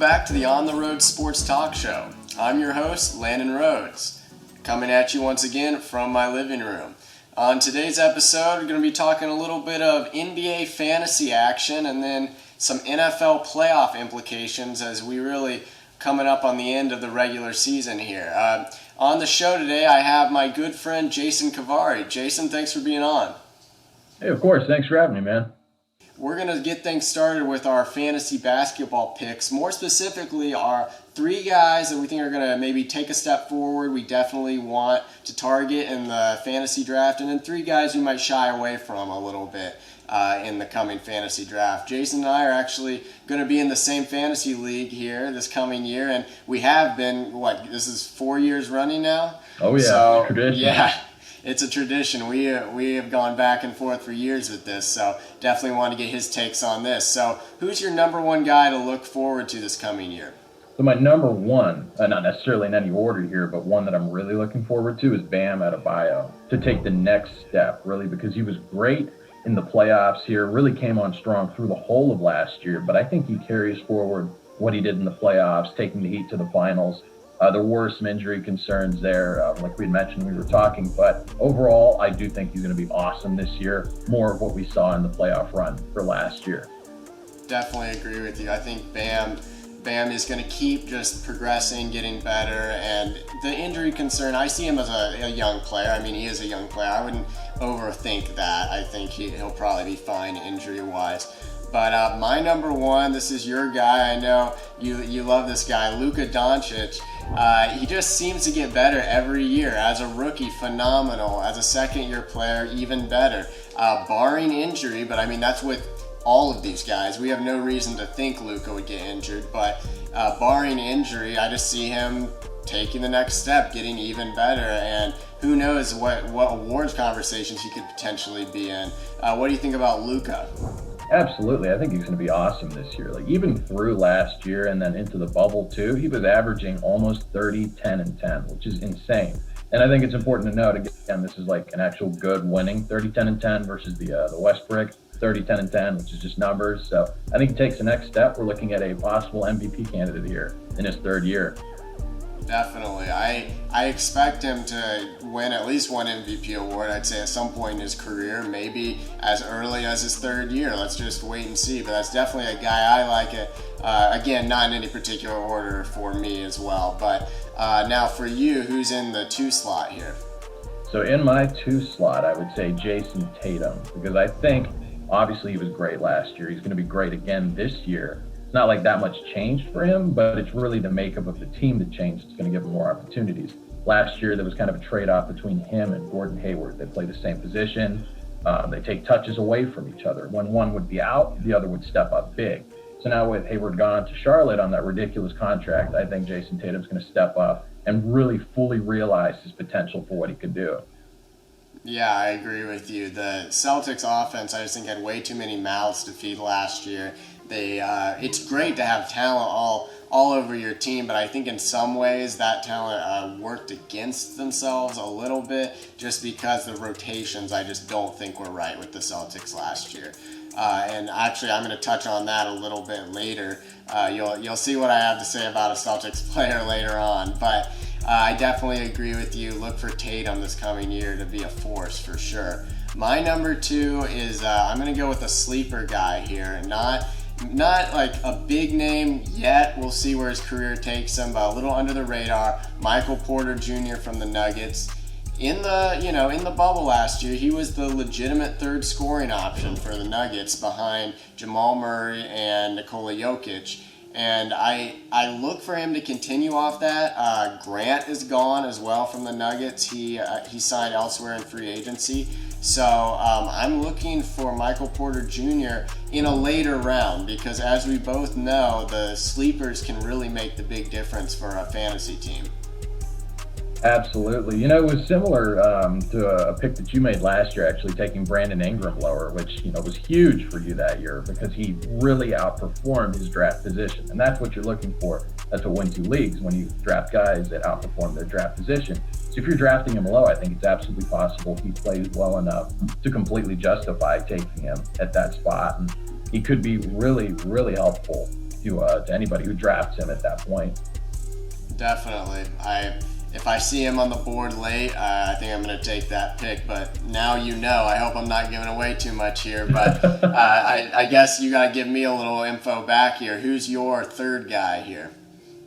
back to the On The Rhoad Sports Talk Show. I'm your host, Landon Rhoads, coming at you once again from my living room. On today's episode, we're going to be talking a little bit of NBA fantasy action and then some NFL playoff implications as we really coming up on the end of the regular season here. On the show today, I have my good friend Jason Khavari. Jason, thanks for being on. Hey, of course. Thanks for having me, man. We're going to get things started with our fantasy basketball picks. More specifically, our three guys that we think are going to maybe take a step forward we definitely want to target in the fantasy draft, and then three guys we might shy away from a little bit in the coming fantasy draft. Jason and I are actually going to be in the same fantasy league here this coming year, and we have been, this is 4 years running now? Oh, yeah. So, tradition. Yeah. It's a tradition. We have gone back and forth for years with this, so definitely want to get his takes on this. So who's your number one guy to look forward to this coming year? So my number one, not necessarily in any order here, but one that I'm really looking forward to is Bam Adebayo, to take the next step, really, because he was great in the playoffs here, really came on strong through the whole of last year, but I think he carries forward what he did in the playoffs, taking the Heat to the finals. There were some injury concerns there, like we had mentioned we were talking, but overall, I do think he's going to be awesome this year. More of what we saw in the playoff run for last year. Definitely agree with you. I think Bam is going to keep just progressing, getting better, and the injury concern, I see him as a young player. I mean, he is a young player. I wouldn't overthink that. I think he'll probably be fine injury-wise. But my number one, this is your guy. I know you love this guy, Luka Doncic. He just seems to get better every year. As a rookie, phenomenal. As a second-year player, even better. Barring injury, but I mean, that's with all of these guys. We have no reason to think Luka would get injured, but barring injury, I just see him taking the next step, getting even better, and who knows what awards conversations he could potentially be in. What do you think about Luka? Absolutely. I think he's going to be awesome this year. Like, even through last year and then into the bubble too, he was averaging almost 30, 10, and 10, which is insane. And I think it's important to note, again, this is like an actual good winning 30, 10, and 10 versus the Westbrook 30, 10, and 10, which is just numbers. So I think he takes the next step. We're looking at a possible MVP candidate here in his third year. Definitely. I expect him to win at least one MVP award, I'd say, at some point in his career, maybe as early as his third year. Let's just wait and see. But that's definitely a guy I like it. Again, not in any particular order for me as well. But now for you, who's in the 2 slot here? So in my 2 slot, I would say Jayson Tatum, because I think obviously he was great last year. He's going to be great again this year. It's not like that much changed for him, but it's really the makeup of the team that changed. It's going to give him more opportunities. Last year, there was kind of a trade-off between him and Gordon Hayward. They play the same position. They take touches away from each other. When one would be out, the other would step up big. So now with Hayward gone to Charlotte on that ridiculous contract, I think Jayson Tatum's going to step up and really fully realize his potential for what he could do. Yeah, I agree with you. The Celtics offense, I just think, had way too many mouths to feed last year. It's great to have talent all over your team, but I think in some ways that talent worked against themselves a little bit just because the rotations I just don't think were right with the Celtics last year. And actually, I'm going to touch on that a little bit later. You'll see what I have to say about a Celtics player later on, but I definitely agree with you. Look for Tatum this coming year to be a force for sure. My number 2 is I'm going to go with a sleeper guy here, not like a big name yet. We'll see where his career takes him, but a little under the radar. Michael Porter Jr. from the Nuggets. In the bubble last year, he was the legitimate third scoring option for the Nuggets behind Jamal Murray and Nikola Jokic. And I look for him to continue off that. Grant is gone as well from the Nuggets. He signed elsewhere in free agency. So I'm looking for Michael Porter Jr. in a later round because, as we both know, the sleepers can really make the big difference for a fantasy team. Absolutely. It was similar to a pick that you made last year, actually taking Brandon Ingram lower, which, was huge for you that year because he really outperformed his draft position. And that's what you're looking for. That's what wins you leagues, when you draft guys that outperform their draft position. So if you're drafting him low, I think it's absolutely possible he plays well enough to completely justify taking him at that spot. And he could be really, really helpful to anybody who drafts him at that point. Definitely. If I see him on the board late, I think I'm going to take that pick. But now you know. I hope I'm not giving away too much here. But I guess you got to give me a little info back here. Who's your third guy here?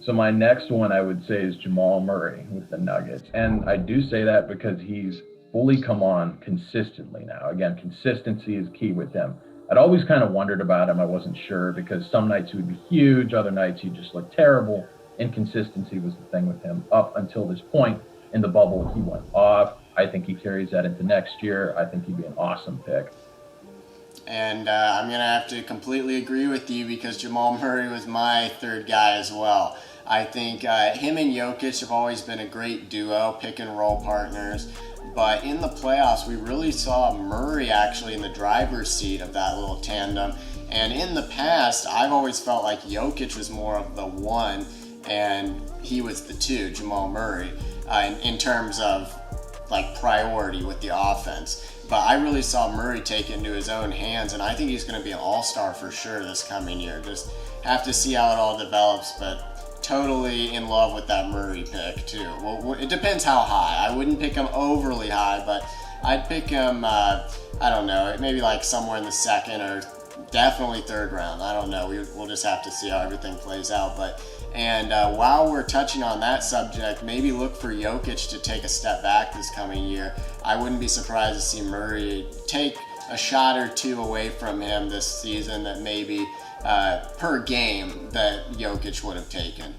So my next one I would say is Jamal Murray with the Nuggets. And I do say that because he's fully come on consistently now. Again, consistency is key with him. I'd always kind of wondered about him. I wasn't sure because some nights he would be huge, other nights he just looked terrible. Inconsistency was the thing with him up until this point. In the bubble, he went off. I think he carries that into next year. I think he'd be an awesome pick. And I'm going to have to completely agree with you because Jamal Murray was my third guy as well. I think him and Jokic have always been a great duo, pick and roll partners. But in the playoffs, we really saw Murray actually in the driver's seat of that little tandem. And in the past, I've always felt like Jokic was more of the one and he was the two, Jamal Murray, in terms of like priority with the offense. But I really saw Murray take it into his own hands, and I think he's going to be an all-star for sure this coming year. Just have to see how it all develops, but totally in love with that Murray pick too. Well, it depends how high. I wouldn't pick him overly high, but I'd pick him, I don't know, maybe like somewhere in the second or definitely third round. I don't know. We'll just have to see how everything plays out. And while we're touching on that subject, maybe look for Jokic to take a step back this coming year. I wouldn't be surprised to see Murray take a shot or two away from him this season that maybe per game that Jokic would have taken.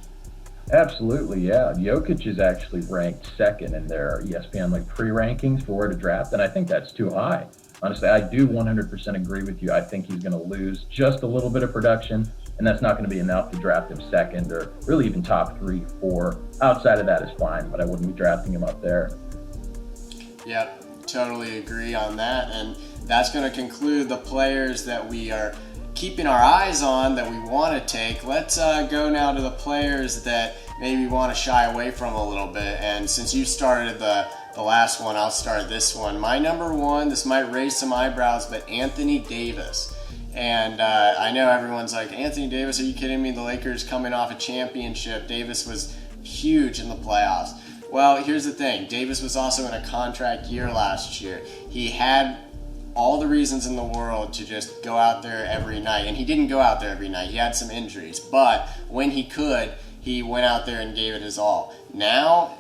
Absolutely, yeah. Jokic is actually ranked second in their ESPN pre-rankings for where to draft, and I think that's too high. Honestly, I do 100% agree with you. I think he's going to lose just a little bit of production, and that's not going to be enough to draft him second or really even top 3, 4. Outside of that is fine, but I wouldn't be drafting him up there. Yep, totally agree on that. And that's going to conclude the players that we are keeping our eyes on that we want to take. Let's go now to the players that maybe want to shy away from a little bit. And since you started the last one, I'll start this one. My number one, this might raise some eyebrows, but Anthony Davis. And I know everyone's like, Anthony Davis, are you kidding me? The Lakers coming off a championship. Davis was huge in the playoffs. Well, here's the thing. Davis was also in a contract year last year. He had all the reasons in the world to just go out there every night. And he didn't go out there every night. He had some injuries. But when he could, he went out there and gave it his all. Now,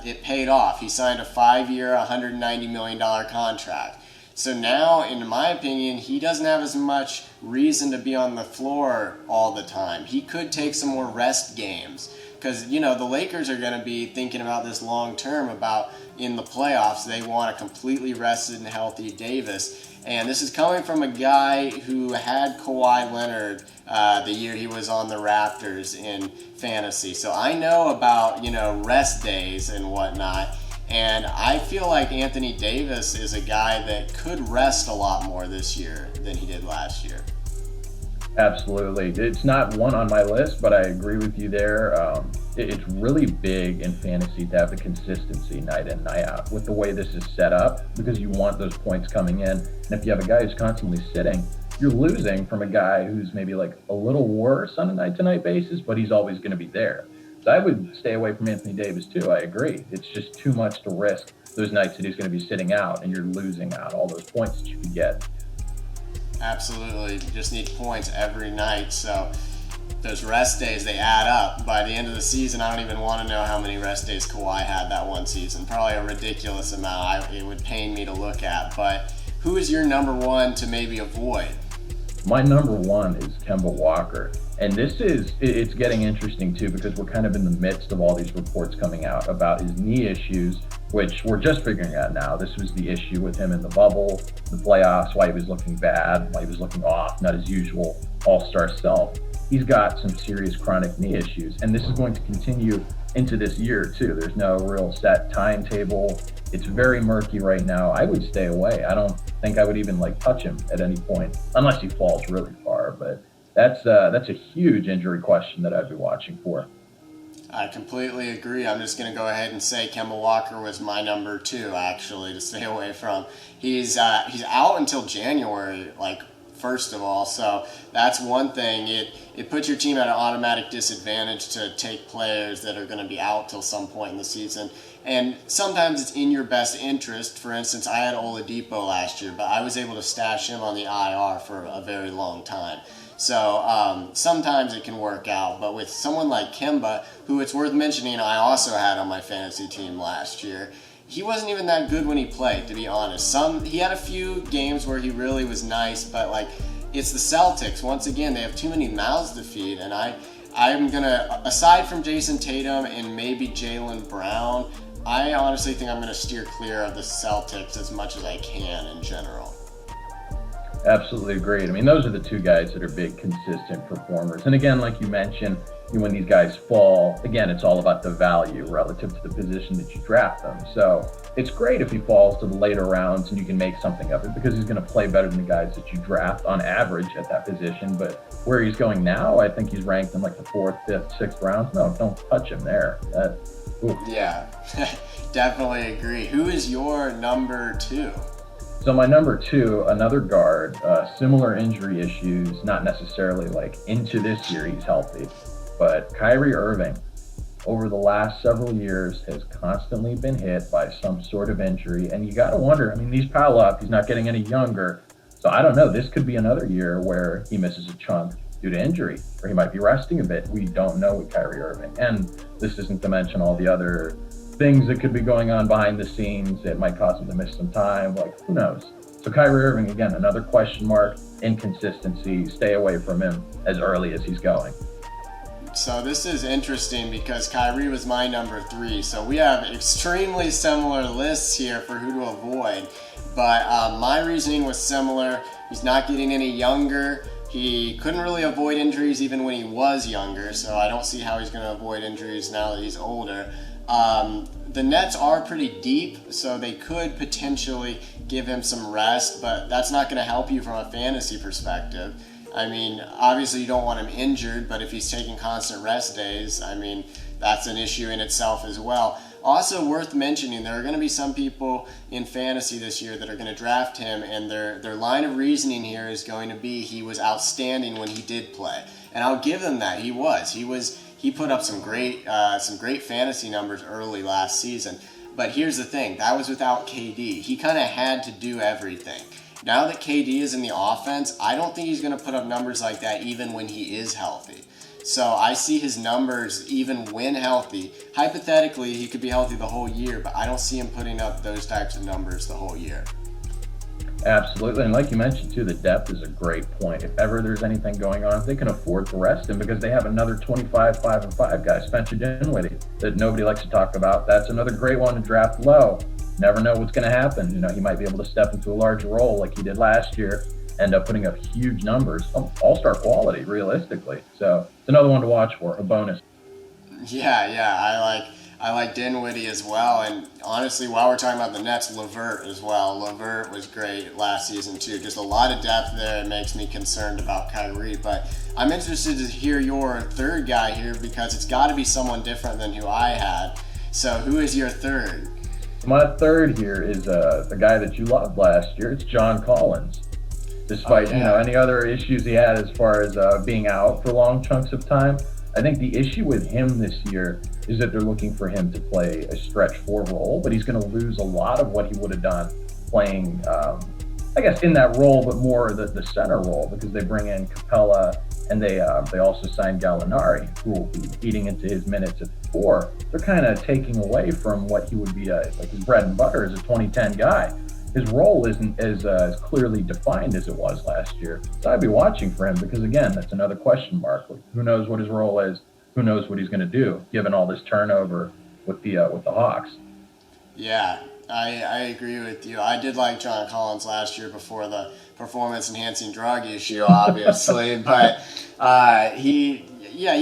it paid off. He signed a 5-year, $190 million contract. So now, in my opinion, he doesn't have as much reason to be on the floor all the time. He could take some more rest games because, the Lakers are going to be thinking about this long term about in the playoffs. They want a completely rested and healthy Davis. And this is coming from a guy who had Kawhi Leonard the year he was on the Raptors in fantasy. So I know about, rest days and whatnot. And I feel like Anthony Davis is a guy that could rest a lot more this year than he did last year. Absolutely. It's not one on my list, but I agree with you there. It's really big in fantasy to have the consistency night in, night out with the way this is set up because you want those points coming in. And if you have a guy who's constantly sitting, you're losing from a guy who's maybe a little worse on a night-to-night basis, but he's always going to be there. So I would stay away from Anthony Davis too. I agree. It's just too much to risk those nights that he's going to be sitting out and you're losing out all those points that you could get. Absolutely. You just need points every night. So those rest days, they add up. By the end of the season, I don't even want to know how many rest days Kawhi had that one season. Probably a ridiculous amount. It would pain me to look at. But who is your number one to maybe avoid? My number one is Kemba Walker. And it's getting interesting too because we're kind of in the midst of all these reports coming out about his knee issues, which we're just figuring out now. This was the issue with him in the bubble, the playoffs, why he was looking bad, why he was looking off, not his usual all-star self. He's got some serious chronic knee issues, and this is going to continue into this year too. There's no real set timetable. It's very murky right now. I would stay away. I don't think I would even touch him at any point, unless he falls really far, but that's a huge injury question that I'd be watching for. I completely agree. I'm just going to go ahead and say Kemba Walker was my number 2, actually, to stay away from. He's out until January, first of all. So that's one thing. It puts your team at an automatic disadvantage to take players that are going to be out till some point in the season. And sometimes it's in your best interest. For instance, I had Oladipo last year, but I was able to stash him on the IR for a very long time. So sometimes it can work out. But with someone like Kemba, who it's worth mentioning I also had on my fantasy team last year, he wasn't even that good when he played, to be honest. He had a few games where he really was nice, but like it's the Celtics. Once again, they have too many mouths to feed, and I'm gonna, aside from Jayson Tatum and maybe Jaylen Brown, I honestly think I'm gonna steer clear of the Celtics as much as I can in general. Absolutely agreed. I mean, those are the two guys that are big, consistent performers. And again, like you mentioned, when these guys fall, again, it's all about the value relative to the position that you draft them. So it's great if he falls to the later rounds and you can make something of it because he's going to play better than the guys that you draft on average at that position. But where he's going now, I think he's ranked in like the 4th, 5th, 6th rounds. No, don't touch him there. Yeah, definitely agree. Who is your number 2? So my number 2, another guard, similar injury issues, not necessarily like into this year he's healthy, but Kyrie Irving over the last several years has constantly been hit by some sort of injury. And you got to wonder, I mean, these pile up, he's not getting any younger. So I don't know, this could be another year where he misses a chunk due to injury, or he might be resting a bit. We don't know with Kyrie Irving. And this isn't to mention all the other things that could be going on behind the scenes that might cause him to miss some time, like who knows. So Kyrie Irving, again, another question mark, inconsistency, stay away from him as early as he's going. So this is interesting because Kyrie was my number 3. So we have extremely similar lists here for who to avoid. But my reasoning was similar. He's not getting any younger. He couldn't really avoid injuries even when he was younger. So I don't see how he's going to avoid injuries now that he's older. The Nets are pretty deep, so they could potentially give him some rest, but that's not going to help you from a fantasy perspective. I mean, obviously you don't want him injured, but if he's taking constant rest days, I mean, that's an issue in itself as well. Also worth mentioning, there are going to be some people in fantasy this year that are going to draft him, and their line of reasoning here is going to be he was outstanding when he did play. And I'll give them that. He put up some great fantasy numbers early last season. But here's the thing, that was without KD. He kind of had to do everything. Now that KD is in the offense, I don't think he's going to put up numbers like that even when he is healthy. So I see his numbers even when healthy. Hypothetically, he could be healthy the whole year, but I don't see him putting up those types of numbers the whole year. Absolutely, and like you mentioned too, the depth is a great point. If ever there's anything going on, they can afford to rest him because they have another 25 5-5 guy, Spencer Dinwiddie, that nobody likes to talk about. That's another great one to draft low. Never know what's going to happen. You know, he might be able to step into a larger role like he did last year, end up putting up huge numbers, all-star quality, realistically. So it's another one to watch for, a bonus. Yeah, I like Dinwiddie as well, and honestly, while we're talking about the Nets, LeVert as well. LeVert was great last season too. Just a lot of depth there. It makes me concerned about Kyrie, but I'm interested to hear your third guy here because it's got to be someone different than who I had. So who is your third? My third here is the guy that you loved last year. It's John Collins. Despite any other issues he had as far as being out for long chunks of time, I think the issue with him this year is that they're looking for him to play a stretch 4 role, but he's going to lose a lot of what he would have done playing, I guess, in that role, but more the center role because they bring in Capella and they also signed Gallinari, who will be eating into his minutes at 4. They're kind of taking away from what he would be like his bread and butter as a 2010 guy. His role isn't as clearly defined as it was last year. So I'd be watching for him because, again, that's another question mark. Like, who knows what his role is? Who knows what he's going to do, given all this turnover with the Hawks? Yeah, I agree with you. I did like John Collins last year before the performance-enhancing drug issue, obviously. But he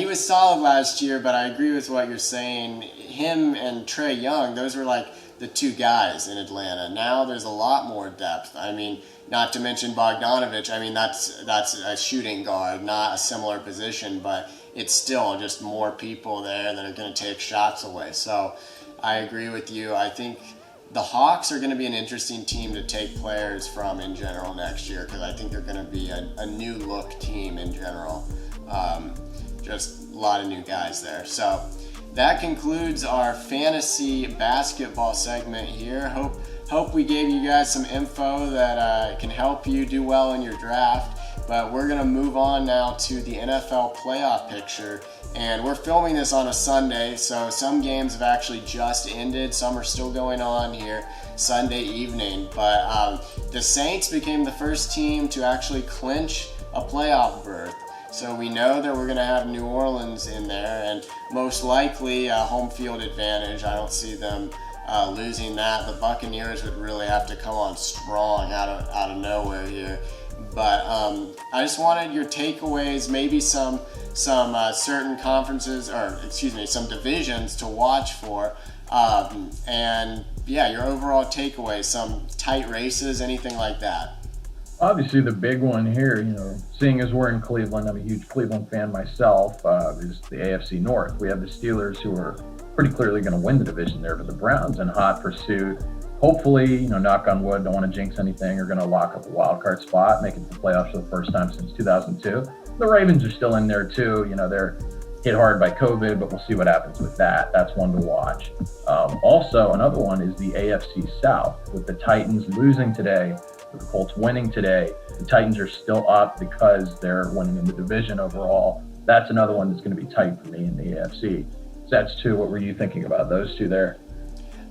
was solid last year, but I agree with what you're saying. Him and Trae Young, those were like the 2 guys in Atlanta. Now there's a lot more depth. I mean, not to mention Bogdanovich. I mean, that's a shooting guard, not a similar position, but it's still just more people there that are going to take shots away. So I agree with you. I think the Hawks are going to be an interesting team to take players from in general next year, because I think they're going to be a new look team in general. Just a lot of new guys there. So that concludes our fantasy basketball segment here. Hope we gave you guys some info that can help you do well in your draft. But we're going to move on now to the NFL playoff picture. And we're filming this on a Sunday, so some games have actually just ended. Some are still going on here Sunday evening. But the Saints became the first team to actually clinch a playoff berth. So we know that we're going to have New Orleans in there, and most likely a home field advantage. I don't see them losing that. The Buccaneers would really have to come on strong out of nowhere here. But I just wanted your takeaways, maybe some certain conferences, or excuse me, some divisions to watch for, and yeah, your overall takeaways, some tight races, anything like that. Obviously, the big one here, seeing as we're in Cleveland, I'm a huge Cleveland fan myself, is the AFC North. We have the Steelers, who are pretty clearly going to win the division there, but the Browns in hot pursuit. Hopefully, knock on wood, don't want to jinx anything, are going to lock up a wild card spot, make it to the playoffs for the first time since 2002. The Ravens are still in there too. They're hit hard by COVID, but we'll see what happens with that. That's one to watch. Also, another one is the AFC South, with the Titans losing today, with the Colts winning today. The Titans are still up because they're winning in the division overall. That's another one that's going to be tight for me in the AFC. So that's two. What were you thinking about those two there?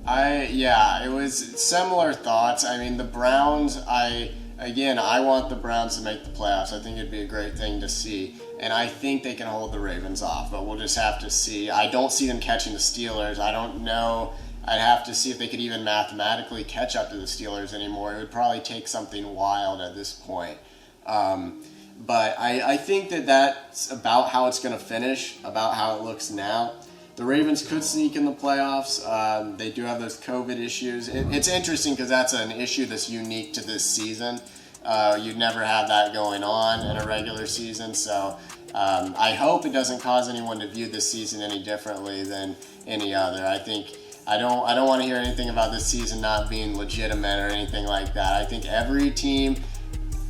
It was similar thoughts. I mean, the Browns, I want the Browns to make the playoffs. I think it'd be a great thing to see. And I think they can hold the Ravens off, but we'll just have to see. I don't see them catching the Steelers. I don't know. I'd have to see if they could even mathematically catch up to the Steelers anymore. It would probably take something wild at this point. But I think that's about how it's going to finish, about how it looks now. The Ravens could sneak in the playoffs. They do have those COVID issues. It's interesting because that's an issue that's unique to this season. You'd never have that going on in a regular season. So I hope it doesn't cause anyone to view this season any differently than any other. I don't want to hear anything about this season not being legitimate or anything like that. I think every team,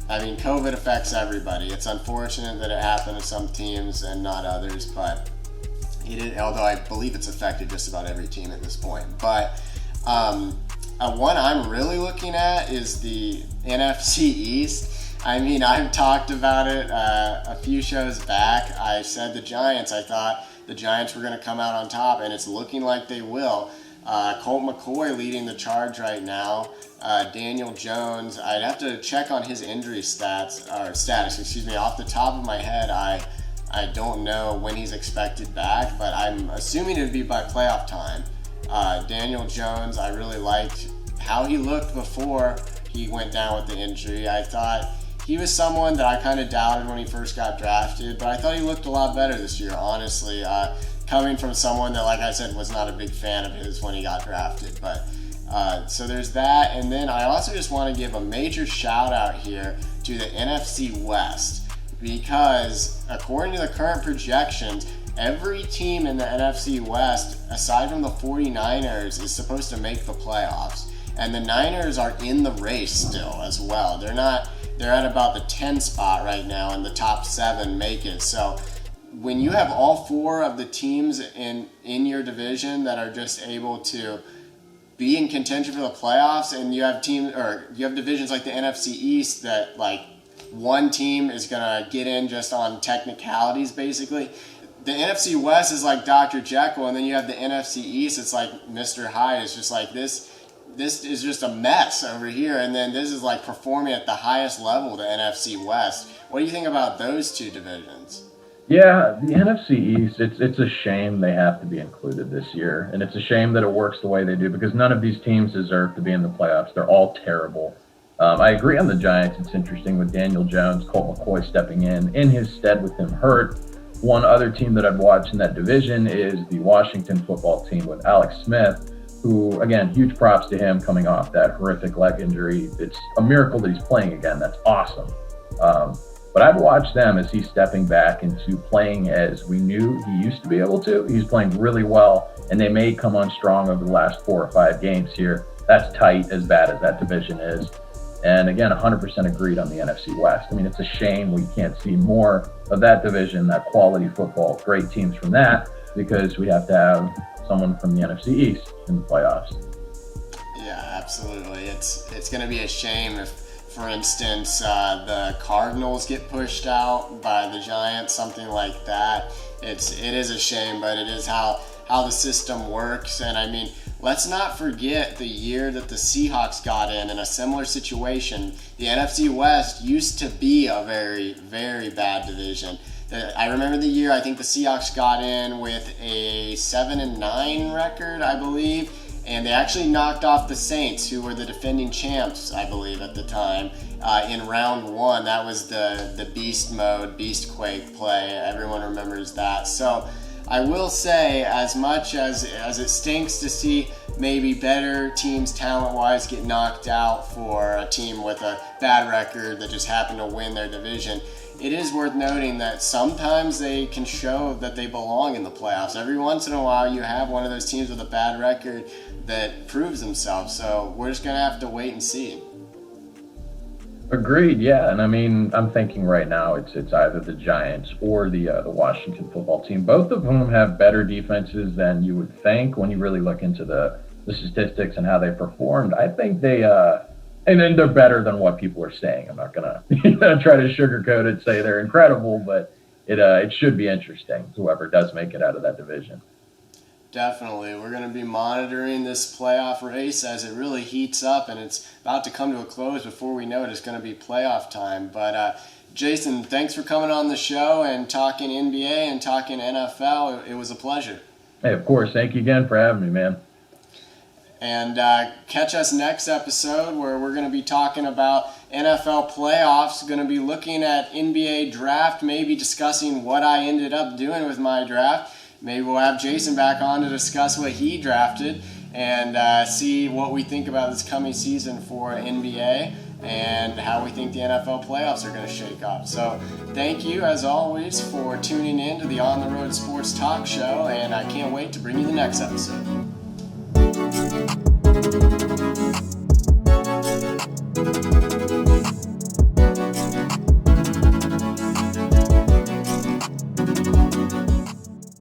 COVID affects everybody. It's unfortunate that it happened to some teams and not others, but although I believe it's affected just about every team at this point. But one I'm really looking at is the NFC East. I've talked about it a few shows back. I said the Giants. I thought the Giants were going to come out on top, and it's looking like they will. Colt McCoy leading the charge right now. Daniel Jones, I'd have to check on his injury status. Off the top of my head, I don't know when he's expected back, but I'm assuming it would be by playoff time. Daniel Jones, I really liked how he looked before he went down with the injury. I thought he was someone that I kind of doubted when he first got drafted, but I thought he looked a lot better this year, honestly. Coming from someone that, like I said, was not a big fan of his when he got drafted. But so there's that. And then I also just want to give a major shout out here to the NFC West, because according to the current projections, every team in the NFC West, aside from the 49ers, is supposed to make the playoffs. And the Niners are in the race still as well. They're at about the 10 spot right now, and the top 7 make it. So when you have all 4 of the teams in your division that are just able to be in contention for the playoffs, and you have divisions like the NFC East that one team is going to get in just on technicalities, basically. The NFC West is like Dr. Jekyll, and then you have the NFC East, it's like Mr. Hyde. It's just like this is just a mess over here, and then this is like performing at the highest level, the NFC West. What do you think about those two divisions? Yeah, the NFC East, it's a shame they have to be included this year, and it's a shame that it works the way they do, because none of these teams deserve to be in the playoffs. They're all terrible. I agree on the Giants. It's interesting with Daniel Jones, Colt McCoy stepping in his stead with him hurt. One other team that I'd watch in that division is the Washington football team with Alex Smith, who, again, huge props to him coming off that horrific leg injury. It's a miracle that he's playing again. That's awesome. But I'd watch them as he's stepping back into playing as we knew he used to be able to. He's playing really well, and they may come on strong over the last 4 or 5 games here. that's tight, as bad as that division is. And again, 100% agreed on the NFC West. I mean, it's a shame we can't see more of that division, that quality football, great teams from that, because we have to have someone from the NFC East in the playoffs. Yeah, absolutely. It's going to be a shame if, for instance, the Cardinals get pushed out by the Giants, something like that. It is a shame, but it is how the system works. And I mean, let's not forget the year that the Seahawks got in a similar situation. The NFC West used to be a very, very bad division. I remember the year I think the Seahawks got in with a 7-9 record, I believe, and they actually knocked off the Saints, who were the defending champs, I believe, at the time, in round one. That was the beast mode, beast quake play. Everyone remembers that. So I will say, as much as it stinks to see maybe better teams talent-wise get knocked out for a team with a bad record that just happened to win their division, it is worth noting that sometimes they can show that they belong in the playoffs. Every once in a while you have one of those teams with a bad record that proves themselves. So we're just going to have to wait and see. Agreed, yeah. And I mean, I'm thinking right now it's either the Giants or the Washington football team. Both of whom have better defenses than you would think when you really look into the statistics and how they performed. I think and then they're better than what people are saying. I'm not gonna try to sugarcoat it, say they're incredible, but it should be interesting, whoever does make it out of that division. Definitely. We're going to be monitoring this playoff race as it really heats up, and it's about to come to a close. Before we know it, it's going to be playoff time. But Jason, thanks for coming on the show and talking NBA and talking NFL. It was a pleasure. Hey, of course. Thank you again for having me, man. And catch us next episode where we're going to be talking about NFL playoffs, going to be looking at NBA draft, maybe discussing what I ended up doing with my draft. Maybe we'll have Jason back on to discuss what he drafted and see what we think about this coming season for NBA and how we think the NFL playoffs are going to shake up. So thank you, as always, for tuning in to the On The Rhoad Sports Talk Show, and I can't wait to bring you the next episode.